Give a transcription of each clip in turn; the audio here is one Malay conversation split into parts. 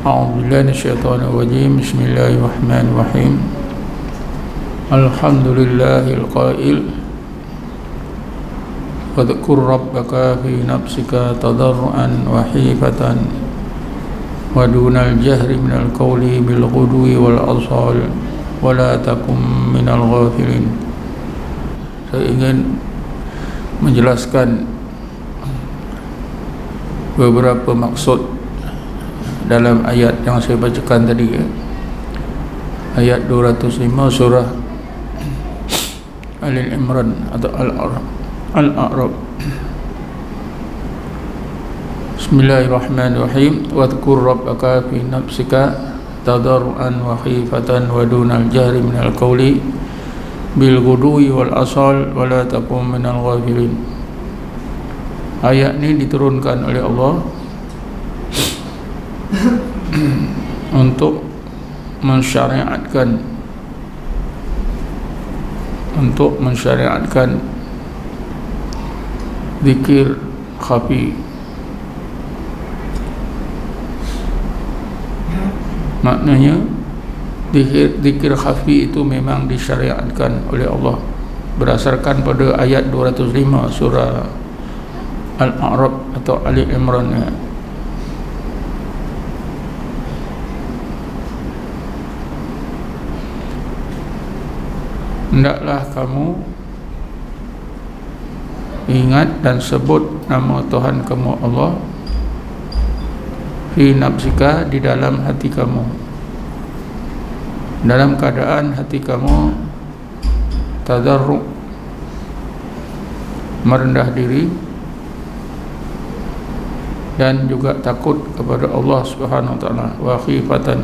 أعوذ بالله من الشيطان الرجيم. بسم الله الرحمن الرحيم. الحمد لله القائل واذكر ربك في نفسك تضرعا وخيفة ودون الجهر من القول بالغدو والآصال ولا تكن من الغافلين. Saya ingin menjelaskan beberapa maksud dalam ayat yang saya bacakan tadi, ayat 205 surah Al-Imran atau Al-A'raf. Bismillahirrahmanirrahim. Wadhkur rabbaka fi nafsika tadarruan wa khifatan wa dunal jahri minal qawli bil ghudwi wal asal wa la takun minal ghafilin. Ayat ini diturunkan oleh Allah untuk mensyariatkan zikir khafi. Maknanya zikir khafi itu memang disyariatkan oleh Allah berdasarkan pada ayat 205 surah Al-A'raf atau Ali Imran. Hendaklah kamu ingat dan sebut nama Tuhan kamu Allah fi nafsika, di dalam hati kamu, dalam keadaan hati kamu tadarru', merendah diri, dan juga takut kepada Allah Subhanahu wa taala, wa khifatan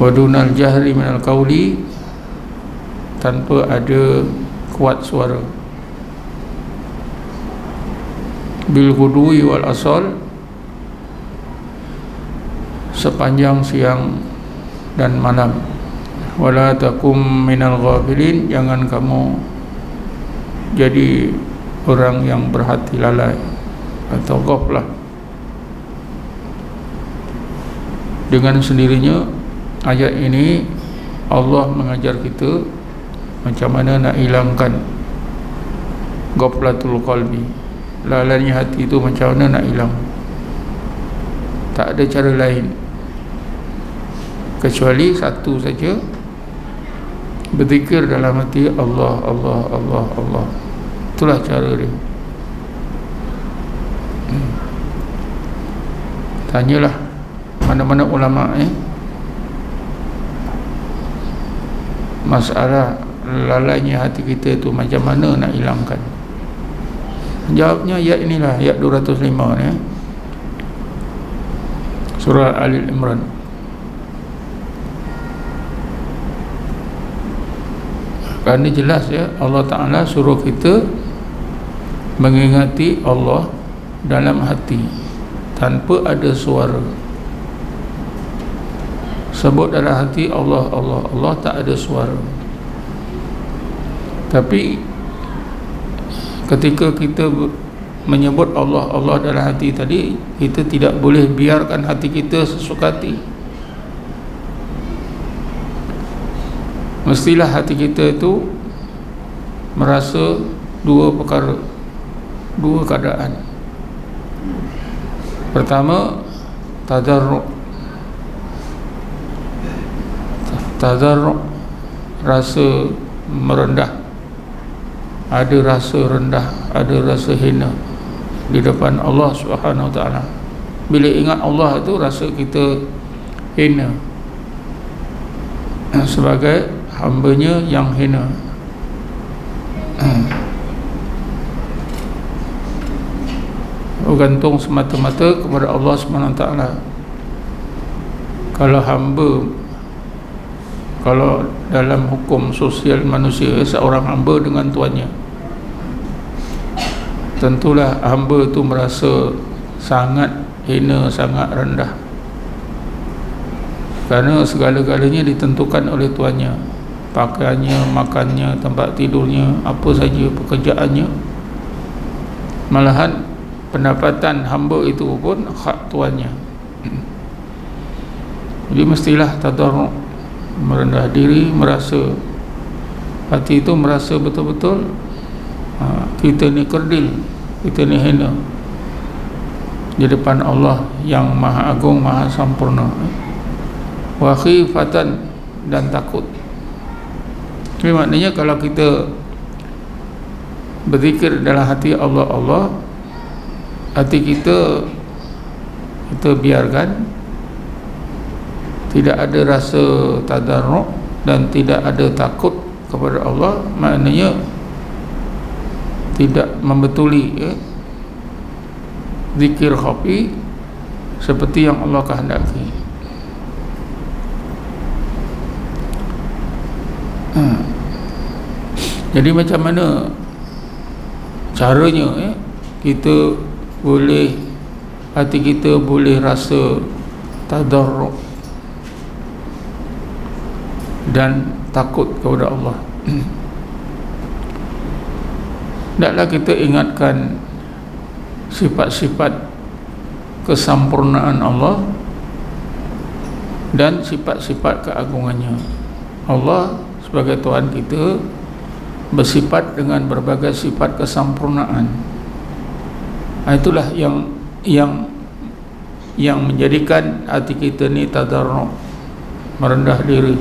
wa dunal jahri minal qawli, tanpa ada kuat suara, bil ghudwi wal asal, sepanjang siang dan malam, wala takum minal ghafilin, jangan kamu jadi orang yang berhati lalai atau ghaflah. Dengan sendirinya ayat ini Allah mengajar kita macam mana nak hilangkan ghaflatul qalbi, lalainya hati itu, macam mana nak hilang. Tak ada cara lain kecuali satu saja, berzikir dalam hati Allah, Allah, Allah, Allah. Itulah cara dia. Tanyalah mana-mana ulama masalah lalainya hati kita itu macam mana nak hilangkan. Jawabnya ayat inilah, ayat 205 ni, surah Al-Imran. Kerana jelas Allah Ta'ala suruh kita mengingati Allah dalam hati tanpa ada suara. Sebut dalam hati Allah, Allah, Allah, tak ada suara. Tapi ketika kita menyebut Allah, Allah dalam hati tadi, kita tidak boleh biarkan hati kita sesuka hati. Mestilah hati kita itu merasa dua perkara, dua keadaan. Pertama, tadarru', rasa merendah, ada rasa rendah, ada rasa hina di depan Allah Subhanahu wa taala. Bila ingat Allah tu rasa kita hina sebagai hamba-Nya yang hina. Bergantung semata-mata kepada Allah Subhanahu wa taala. Kalau dalam hukum sosial manusia, seorang hamba dengan tuannya, tentulah hamba itu merasa sangat hina, sangat rendah, kerana segala-galanya ditentukan oleh tuannya. Pakaiannya, makannya, tempat tidurnya, apa saja pekerjaannya. Malahan pendapatan hamba itu pun hak tuannya. Jadi mestilah tadarruk, merendah diri, merasa hati itu merasa betul-betul kita ni kerdil, kita ni hina di depan Allah yang maha agung, maha sempurna. Wa khifatan, dan takut. Jadi maknanya kalau kita berzikir dalam hati Allah, Allah, hati kita biarkan tidak ada rasa tadarruk dan tidak ada takut kepada Allah, maknanya tidak membetuli zikir khafi seperti yang Allah kehendaki. Jadi macam mana caranya kita boleh, hati kita boleh rasa tadarruk dan takut kepada Allah? Hendaklah kita ingatkan sifat-sifat kesempurnaan Allah dan sifat-sifat keagungannya. Allah sebagai Tuhan kita bersifat dengan berbagai sifat kesempurnaan. Itulah yang menjadikan hati kita ni tadarruk, merendah diri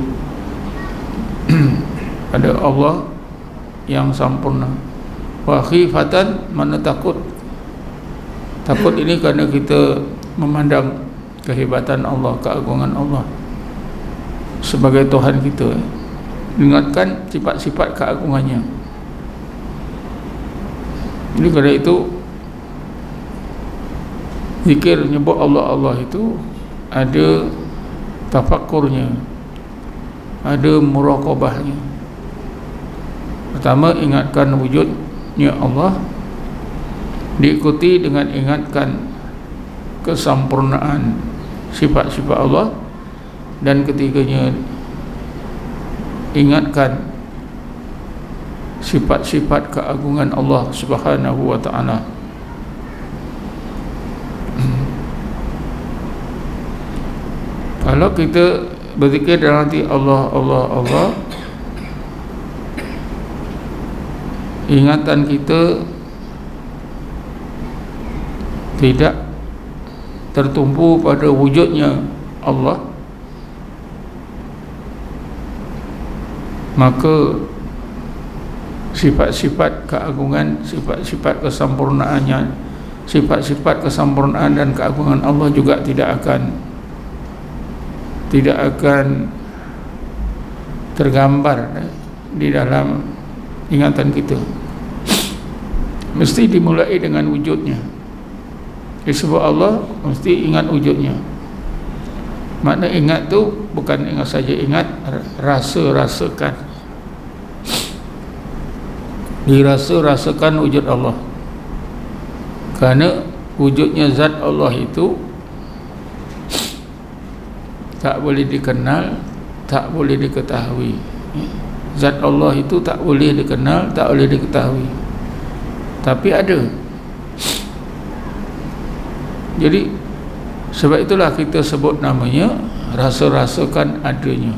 pada Allah yang sempurna. Wa khifatan, mana takut. Takut ini kerana kita memandang kehebatan Allah, keagungan Allah sebagai Tuhan kita. Ingatkan sifat-sifat keagungannya. Jadi kerana itu zikir menyebut Allah itu ada tafakkurnya, ada muraqabahnya. Pertama, ingatkan wujudnya Allah, diikuti dengan ingatkan kesempurnaan sifat-sifat Allah, dan ketiganya ingatkan sifat-sifat keagungan Allah Subhanahu wa ta'ala. Kalau kita berzikir dalam hati Allah, Allah, Allah, ingatan kita tidak tertumpu pada wujudnya Allah, maka sifat-sifat keagungan, sifat-sifat kesempurnaannya, sifat-sifat kesempurnaan dan keagungan Allah juga tidak akan tergambar di dalam ingatan kita. Mesti dimulai dengan wujudnya. Disebut Allah, mesti ingat wujudnya. Makna ingat tu bukan ingat saja ingat, rasa-rasakan. Dirasa-rasakan wujud Allah. Kerana wujudnya zat Allah itu tak boleh dikenal, tak boleh diketahui. Zat Allah itu tak boleh dikenal, tak boleh diketahui, tapi ada. Jadi sebab itulah kita sebut namanya rasa-rasakan adanya.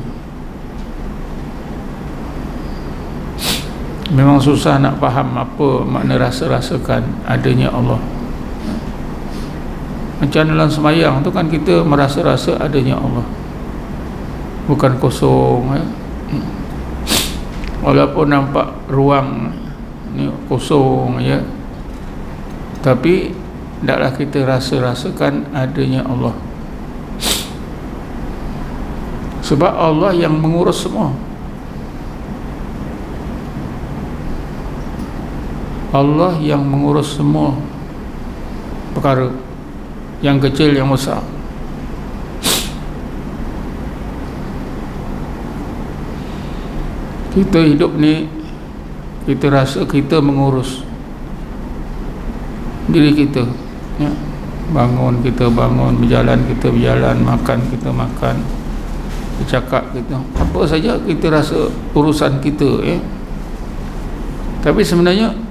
Memang susah nak faham apa makna rasa-rasakan adanya Allah. Macam dalam sembahyang tu kan kita merasa-rasa adanya Allah, bukan kosong walaupun nampak ruang ni kosong ya, tapi hendaklah kita rasa-rasakan adanya Allah. Sebab Allah yang mengurus semua. Allah yang mengurus semua perkara, yang kecil yang besar. Kita hidup ni, kita rasa kita mengurus diri kita ya. Bangun kita bangun, berjalan kita berjalan, makan kita makan, bercakap kita, apa saja kita rasa urusan kita ya. Tapi sebenarnya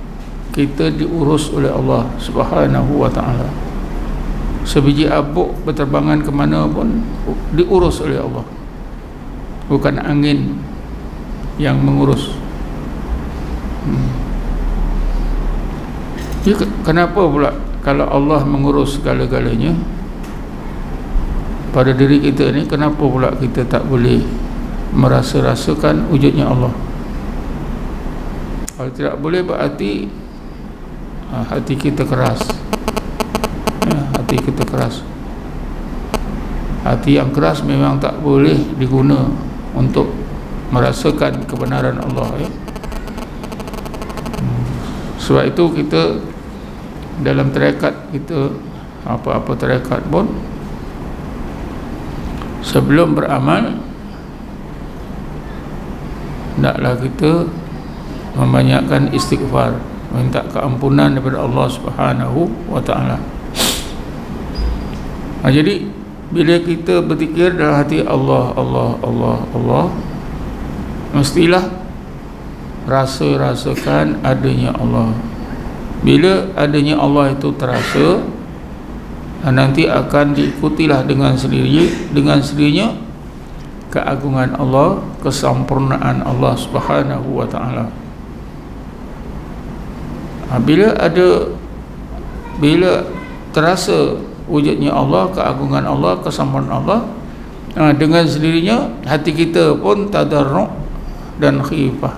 kita diurus oleh Allah Subhanahu wa ta'ala. sebiji abuk berterbangan ke mana pun diurus oleh Allah, bukan angin yang mengurus. Ya, kenapa pula kalau Allah mengurus segala-galanya pada diri kita ni, kenapa pula kita tak boleh merasa-rasakan wujudnya Allah? Kalau tidak boleh, berarti hati kita keras. Hati kita keras. Hati yang keras memang tak boleh diguna untuk merasakan kebenaran Allah, ya. Sebab itu kita dalam tarekat kita, apa-apa tarekat pun, sebelum beramal hendaklah kita membanyakkan istighfar, minta keampunan daripada Allah Subhanahu wa taala. Jadi bila kita berzikir dalam hati Allah, Allah, Allah, Allah, mestilah rasakan adanya Allah. Bila adanya Allah itu terasa, nanti akan diikutilah dengan sendirinya keagungan Allah, kesempurnaan Allah Subhanahu wa taala. Bila terasa wujudnya Allah, keagungan Allah, kesempurnaan Allah, dengan sendirinya hati kita pun tadarru' dan khifah,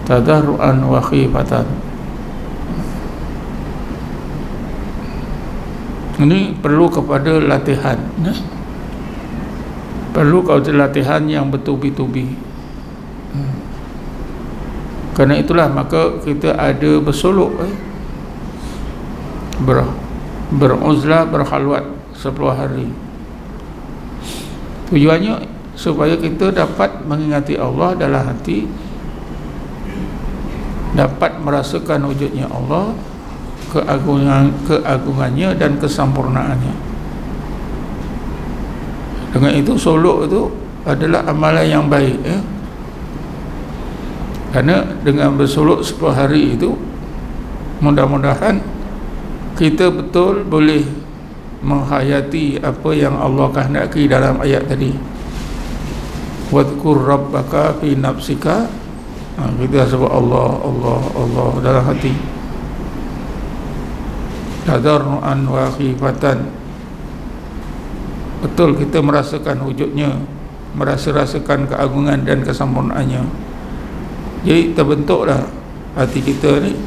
tadarru'an wa khifatan. Ini perlu kepada latihan, perlu kepada latihan yang bertubi-tubi. Kerana itulah maka kita ada bersolok, beruzlah, berkhalwat 10 hari. Tujuannya supaya kita dapat mengingati Allah dalam hati, dapat merasakan wujudnya Allah, keagungannya dan kesempurnaannya. Dengan itu solok itu adalah amalan yang baik, ya. Kerana dengan bersolok 10 hari itu, mudah-mudahan kita betul boleh menghayati apa yang Allah kehendaki dalam ayat tadi. Wadhkur rabbaka fi nafsika. Kita sebut Allah, Allah, Allah dalam hati. Tadarru'an wa khifatan. Betul kita merasakan wujudnya, merasakan keagungan dan kesempurnaannya. Jadi terbentuklah hati kita ni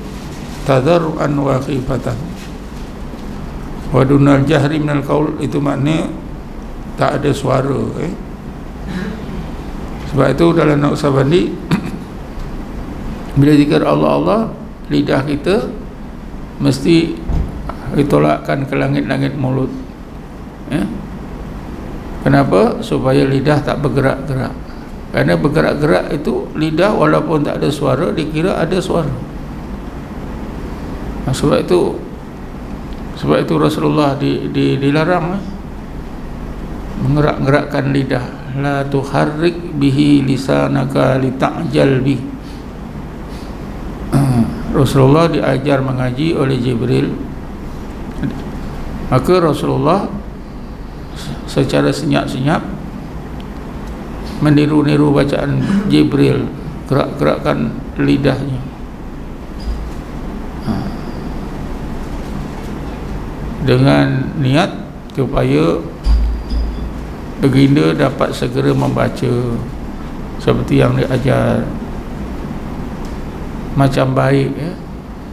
tadarru'an wa khifatan. Wa dunal jahri minal qaul, itu makna tak ada suara, Sebab itu dalam Naqsabandi bila zikir Allah, Allah, lidah kita mesti ditolakkan ke langit-langit mulut, Kenapa? Supaya lidah tak bergerak-gerak. Kerana bergerak-gerak itu lidah walaupun tak ada suara, dikira ada suara. Sebab itu Rasulullah dilarang menggerak-gerakkan lidah. La tuharrik bihi lisanaka lita'jal bi. Rasulullah diajar mengaji oleh Jibril. Maka Rasulullah secara senyap-senyap meniru-niru bacaan Jibril, gerak-gerakkan lidahnya. Dengan niat supaya baginda dapat segera membaca seperti yang diajar. Macam baik,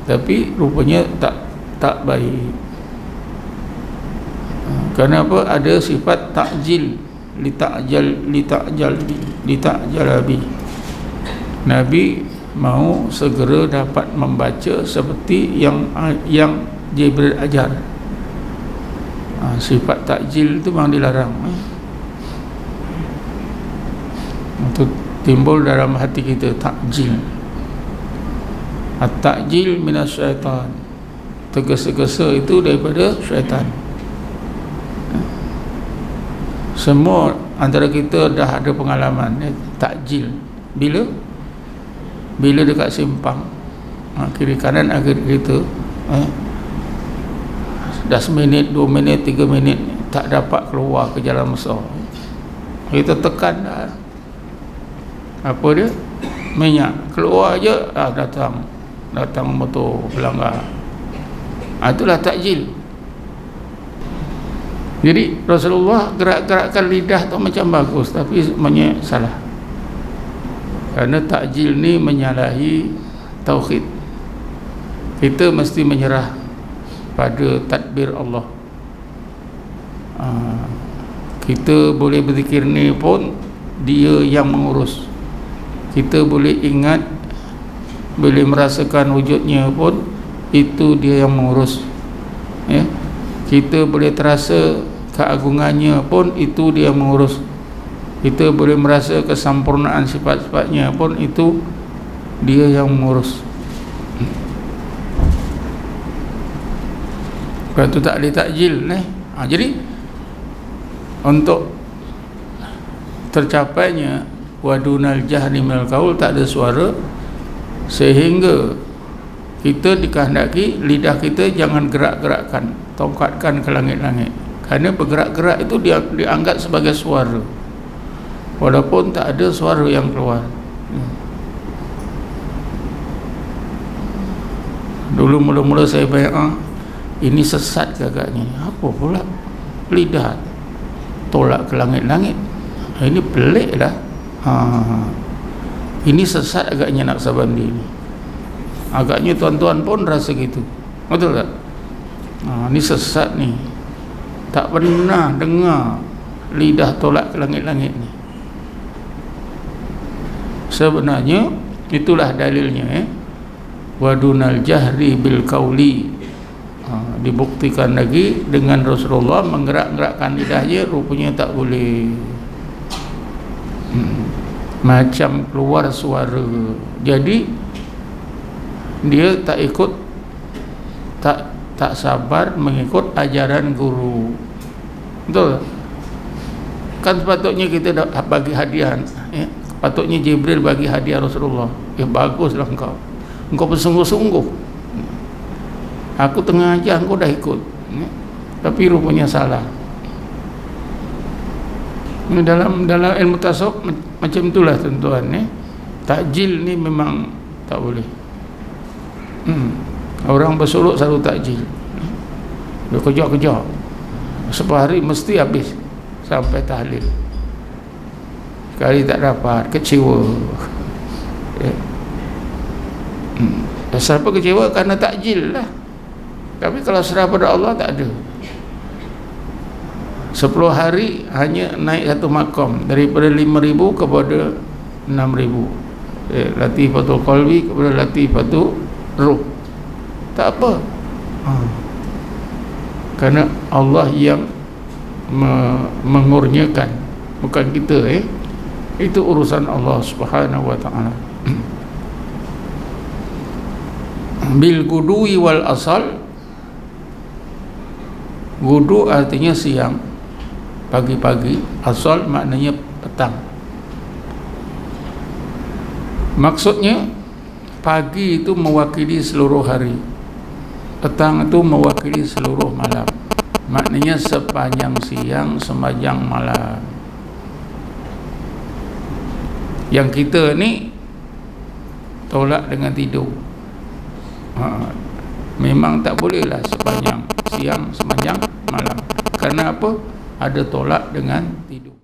tapi rupanya tak baik. Kenapa? Ada sifat takjil, lita'jalabi. Nabi mau segera dapat membaca seperti yang Jibril ajar. Sifat takjil itu memang dilarang. Untuk timbul dalam hati kita takjil. At-takjil minas syaitan. Tergesa-gesa itu daripada syaitan. Semua antara kita dah ada pengalaman takjil. Bila dekat simpang, kiri kanan agak kita, dah seminit, 2 minit, 3 minit tak dapat keluar ke jalan besar, kita tekan dah. Apa dia? Minyak keluar je, datang motor pelanggar. Itulah takjil. Jadi Rasulullah gerak-gerakkan lidah tu macam bagus, tapi sebenarnya salah. Kerana takjil ni menyalahi tauhid. Kita mesti menyerah pada tadbir Allah. Kita boleh berzikir ni pun dia yang mengurus. Kita boleh ingat, boleh merasakan wujudnya pun itu dia yang mengurus, ya. Kita boleh terasa keagungannya pun itu dia yang mengurus. Kita boleh merasa kesempurnaan sifat-sifatnya pun itu dia yang mengurus. Lepas tu tak boleh takjil, jadi untuk tercapainya wadunal jahri minal qaul, tak ada suara, sehingga kita dikehendaki lidah kita jangan gerak-gerakkan, tongkatkan ke langit-langit. Kerana bergerak-gerak itu dia dianggap sebagai suara, walaupun tak ada suara yang keluar. Dulu mula-mula saya bayang, ini sesat ke agaknya. Apa pula lidah tolak ke langit-langit? Ini pelik lah. Ini sesat agaknya Naqsabandi ni. Agaknya tuan-tuan pun rasa gitu, betul tak? Ini sesat ni. Tak pernah dengar lidah tolak ke langit-langit ni. Sebenarnya itulah dalilnya, wadunal jahri bil qauli. Dibuktikan lagi dengan Rasulullah menggerak-gerakkan lidahnya, rupanya tak boleh. Macam keluar suara. Jadi dia tak ikut, tak sabar mengikut ajaran guru. Betul? Kan sepatutnya kita bagi hadiah, ya? Patutnya Jibril bagi hadiah Rasulullah. Baguslah engkau bersungguh-sungguh. Aku tengah ajar, engkau dah ikut, ya? Tapi rupanya salah. Dalam ilmu tasawuf macam itulah tuan-tuan, ya? Takjil ni memang tak boleh. Orang bersuluk selalu takjil, dia kejar-kejar, sepahari mesti habis sampai tahlil. Sekali tak dapat, kecewa, ya. Siapa kecewa? Kerana takjil lah. Tapi kalau serah pada Allah, tak ada. 10 hari hanya naik satu makam, daripada 5,000 kepada 6,000, latifatul qalbi kepada latifatul ruh. Tak apa, kerana Allah yang mengurniakan, bukan kita, itu urusan Allah Subhanahu wa ta'ala. Bil gudui wal asal. Gudu artinya siang, pagi-pagi. Asal maknanya petang. Maksudnya pagi itu mewakili seluruh hari, petang itu mewakili seluruh malam. Maknanya sepanjang siang, sepanjang malam. Yang kita ni tolak dengan tidur. Memang tak bolehlah sepanjang siang, sepanjang malam. Kerana apa? Ada tolak dengan tidur.